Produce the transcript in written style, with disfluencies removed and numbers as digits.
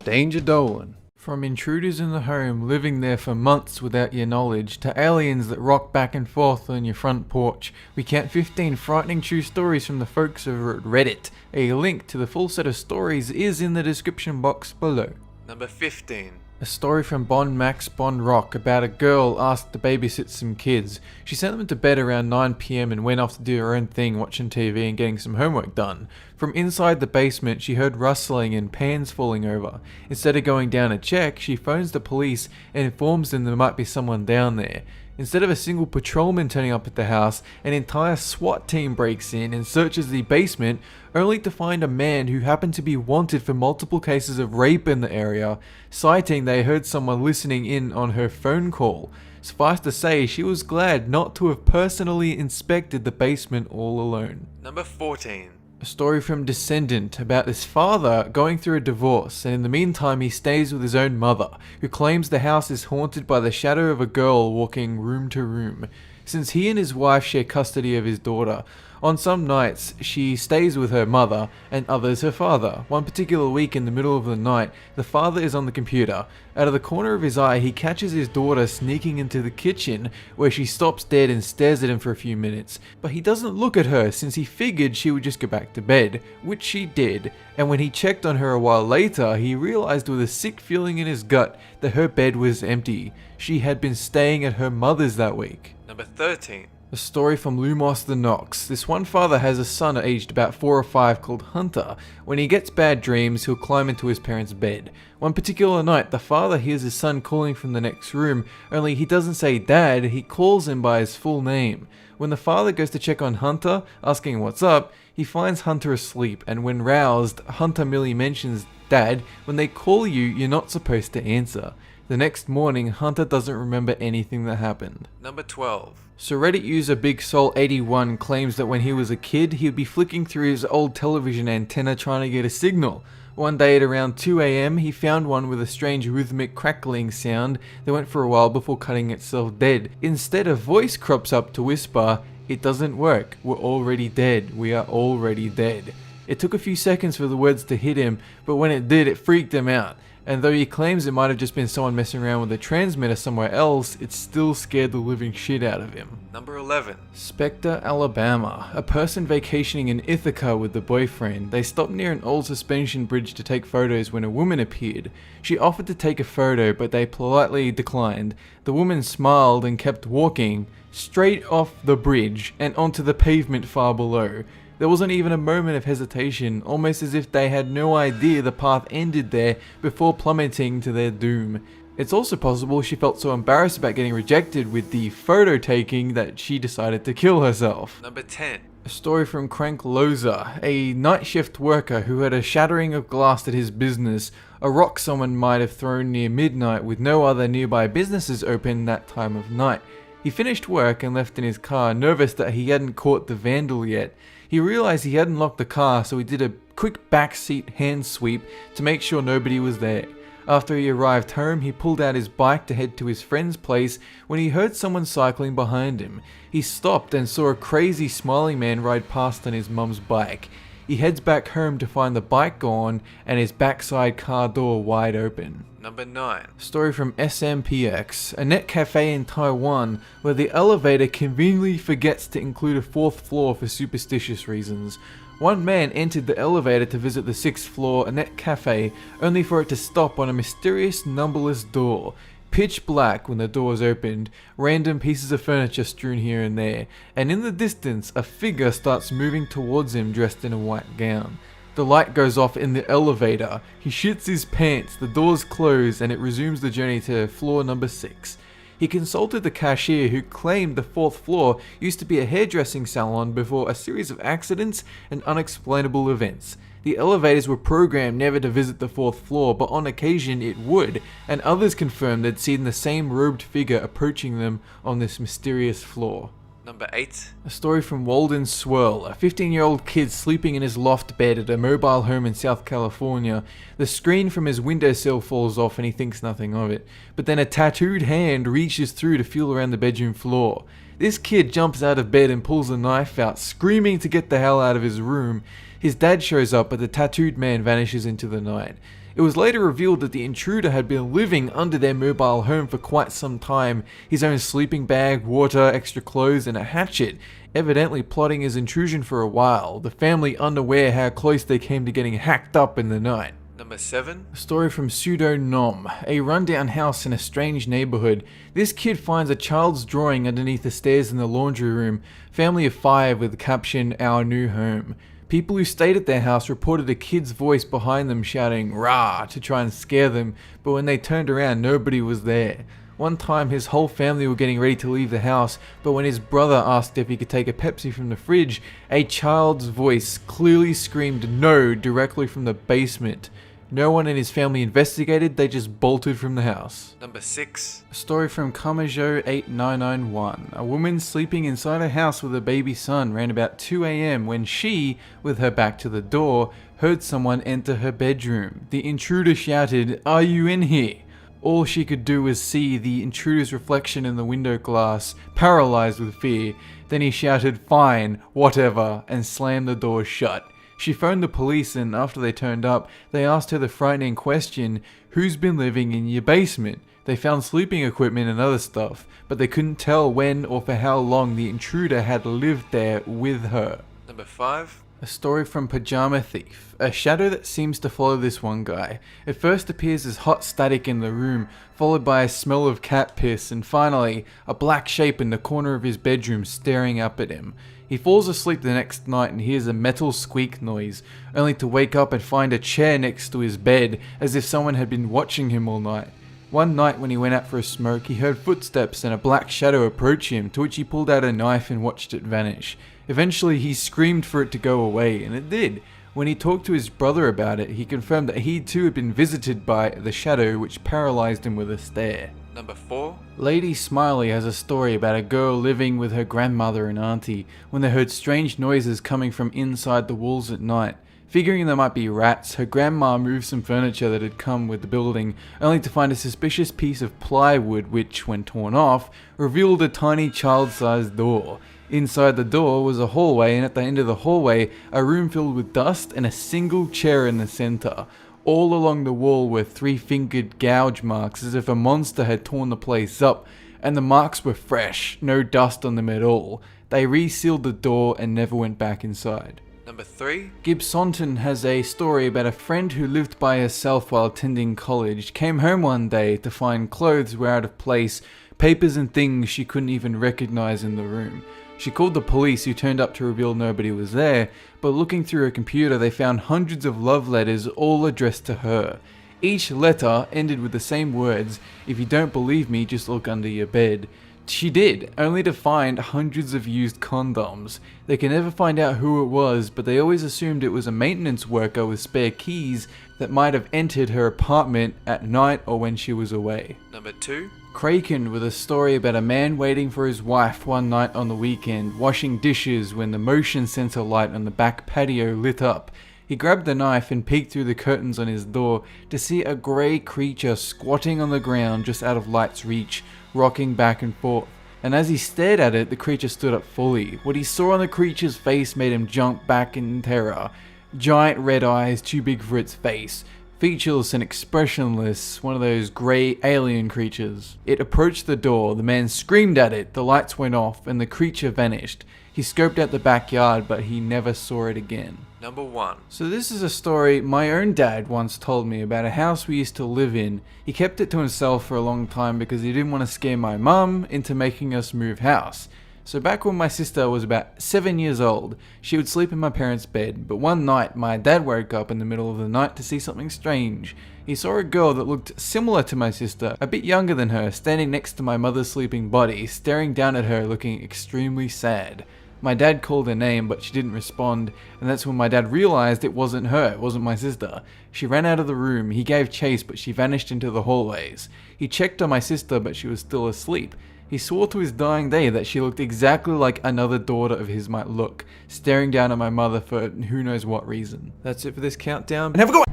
Danger Dolan. From intruders in the home living there for months without your knowledge, to aliens that rock back and forth on your front porch, we count 15 frightening true stories from the folks over at Reddit. A link to the full set of stories is in the description box below. Number 15. A story from Bon Max Bon Rock about a girl asked to babysit some kids. She sent them to bed around 9 PM and went off to do her own thing, watching TV and getting some homework done. From inside the basement, she heard rustling and pans falling over. Instead of going down to check, she phones the police and informs them there might be someone down there. Instead of a single patrolman turning up at the house, an entire SWAT team breaks in and searches the basement, only to find a man who happened to be wanted for multiple cases of rape in the area, citing they heard someone listening in on her phone call. Suffice to say, she was glad not to have personally inspected the basement all alone. Number 14. A story from Descendant about this father going through a divorce, and in the meantime he stays with his own mother, who claims the house is haunted by the shadow of a girl walking room to room. Since he and his wife share custody of his daughter, on some nights she stays with her mother and others her father. One particular week in the middle of the night, the father is on the computer. Out of the corner of his eye, he catches his daughter sneaking into the kitchen, where she stops dead and stares at him for a few minutes. But he doesn't look at her, since he figured she would just go back to bed, which she did. And when he checked on her a while later, he realized with a sick feeling in his gut that her bed was empty. She had been staying at her mother's that week. Number 13. A story from Lumos the Nox. This one father has a son aged about 4 or 5 called Hunter. When he gets bad dreams, he'll climb into his parents' bed. One particular night, the father hears his son calling from the next room, only he doesn't say dad, he calls him by his full name. When the father goes to check on Hunter, asking what's up, he finds Hunter asleep, and when roused, Hunter merely mentions, "Dad, when they call you, you're not supposed to answer." The next morning, Hunter doesn't remember anything that happened. Number 12. So Reddit user Big Soul 81 claims that when he was a kid, he would be flicking through his old television antenna trying to get a signal. One day at around 2 AM, he found one with a strange rhythmic crackling sound that went for a while before cutting itself dead. Instead, a voice crops up to whisper, "It doesn't work, we're already dead, we are already dead." It took a few seconds for the words to hit him, but when it did, it freaked him out. And though he claims it might have just been someone messing around with a transmitter somewhere else, it still scared the living shit out of him. Number 11. Spectre, Alabama. A person vacationing in Ithaca with the boyfriend. They stopped near an old suspension bridge to take photos when a woman appeared. She offered to take a photo, but they politely declined. The woman smiled and kept walking, straight off the bridge and onto the pavement far below. There wasn't even a moment of hesitation, almost as if they had no idea the path ended there before plummeting to their doom. It's also possible she felt so embarrassed about getting rejected with the photo taking that she decided to kill herself. Number 10. A story from Crank Loza, a night shift worker who had a shattering of glass at his business, a rock someone might have thrown near midnight with no other nearby businesses open that time of night. He finished work and left in his car, nervous that he hadn't caught the vandal yet. He realized he hadn't locked the car, so he did a quick backseat hand sweep to make sure nobody was there. After he arrived home, he pulled out his bike to head to his friend's place when he heard someone cycling behind him. He stopped and saw a crazy smiling man ride past on his mum's bike. He heads back home to find the bike gone and his backside car door wide open. Number 9. Story from SMPX, a net cafe in Taiwan where the elevator conveniently forgets to include a 4th floor for superstitious reasons. One man entered the elevator to visit the 6th floor net cafe, only for it to stop on a mysterious numberless door. Pitch black when the doors opened, random pieces of furniture strewn here and there, and in the distance a figure starts moving towards him dressed in a white gown. The light goes off in the elevator, he shits his pants, the doors close, and it resumes the journey to floor number 6. He consulted the cashier, who claimed the 4th floor used to be a hairdressing salon before a series of accidents and unexplainable events. The elevators were programmed never to visit the 4th floor, but on occasion it would, and others confirmed they'd seen the same robed figure approaching them on this mysterious floor. Number 8. A story from Walden Swirl, a 15-year-old kid sleeping in his loft bed at a mobile home in South California. The screen from his windowsill falls off and he thinks nothing of it. But then a tattooed hand reaches through to feel around the bedroom floor. This kid jumps out of bed and pulls a knife out, screaming to get the hell out of his room. His dad shows up, but the tattooed man vanishes into the night. It was later revealed that the intruder had been living under their mobile home for quite some time, his own sleeping bag, water, extra clothes, and a hatchet, evidently plotting his intrusion for a while, the family unaware how close they came to getting hacked up in the night. Number 7. A story from Pseudo Nom, a rundown house in a strange neighborhood. This kid finds a child's drawing underneath the stairs in the laundry room, family of 5 with the caption, "Our new home." People who stayed at their house reported a kid's voice behind them shouting "Rah!" to try and scare them, but when they turned around nobody was there. One time his whole family were getting ready to leave the house, but when his brother asked if he could take a Pepsi from the fridge, a child's voice clearly screamed "No" directly from the basement. No one in his family investigated, they just bolted from the house. Number 6. A story from Kamajo 8991. A woman sleeping inside a house with a baby son ran about 2 a.m. when she, with her back to the door, heard someone enter her bedroom. The intruder shouted, "Are you in here?" All she could do was see the intruder's reflection in the window glass, paralyzed with fear. Then he shouted, "Fine, whatever," and slammed the door shut. She phoned the police, and after they turned up, they asked her the frightening question, "Who's been living in your basement?" They found sleeping equipment and other stuff, but they couldn't tell when or for how long the intruder had lived there with her. Number 5. A story from Pajama Thief. A shadow that seems to follow this one guy. It first appears as hot static in the room, followed by a smell of cat piss, and finally, a black shape in the corner of his bedroom staring up at him. He falls asleep the next night and hears a metal squeak noise, only to wake up and find a chair next to his bed, as if someone had been watching him all night. One night when he went out for a smoke, he heard footsteps and a black shadow approach him, to which he pulled out a knife and watched it vanish. Eventually he screamed for it to go away, and it did. When he talked to his brother about it, he confirmed that he too had been visited by the shadow, which paralyzed him with a stare. Number 4. Lady Smiley has a story about a girl living with her grandmother and auntie when they heard strange noises coming from inside the walls at night. Figuring they might be rats, her grandma moved some furniture that had come with the building, only to find a suspicious piece of plywood which, when torn off, revealed a tiny child-sized door. Inside the door was a hallway, and at the end of the hallway, a room filled with dust and a single chair in the center. All along the wall were 3-fingered gouge marks, as if a monster had torn the place up, and the marks were fresh, no dust on them at all. They resealed the door and never went back inside. Number 3. Gibsonton has a story about a friend who lived by herself while attending college, came home one day to find clothes were out of place, papers and things she couldn't even recognize in the room. She called the police, who turned up to reveal nobody was there, but looking through her computer they found hundreds of love letters all addressed to her. Each letter ended with the same words, "If you don't believe me, just look under your bed." She did, only to find hundreds of used condoms. They can never find out who it was, but they always assumed it was a maintenance worker with spare keys that might have entered her apartment at night or when she was away. Number 2. Kraken with a story about a man waiting for his wife one night on the weekend, washing dishes when the motion sensor light on the back patio lit up. He grabbed the knife and peeked through the curtains on his door to see a grey creature squatting on the ground just out of light's reach, rocking back and forth. And as he stared at it, the creature stood up fully. What he saw on the creature's face made him jump back in terror. Giant red eyes too big for its face. Featureless and expressionless, one of those grey alien creatures. It approached the door, the man screamed at it, the lights went off, and the creature vanished. He scoped out the backyard, but he never saw it again. Number 1. So this is a story my own dad once told me about a house we used to live in. He kept it to himself for a long time because he didn't want to scare my mum into making us move house. So back when my sister was about 7 years old, she would sleep in my parents' bed, but one night my dad woke up in the middle of the night to see something strange. He saw a girl that looked similar to my sister, a bit younger than her, standing next to my mother's sleeping body, staring down at her looking extremely sad. My dad called her name, but she didn't respond, and that's when my dad realized it wasn't her, it wasn't my sister. She ran out of the room, he gave chase, but she vanished into the hallways. He checked on my sister, but she was still asleep. He swore to his dying day that she looked exactly like another daughter of his might look, staring down at my mother for who knows what reason. That's it for this countdown, and have a good one!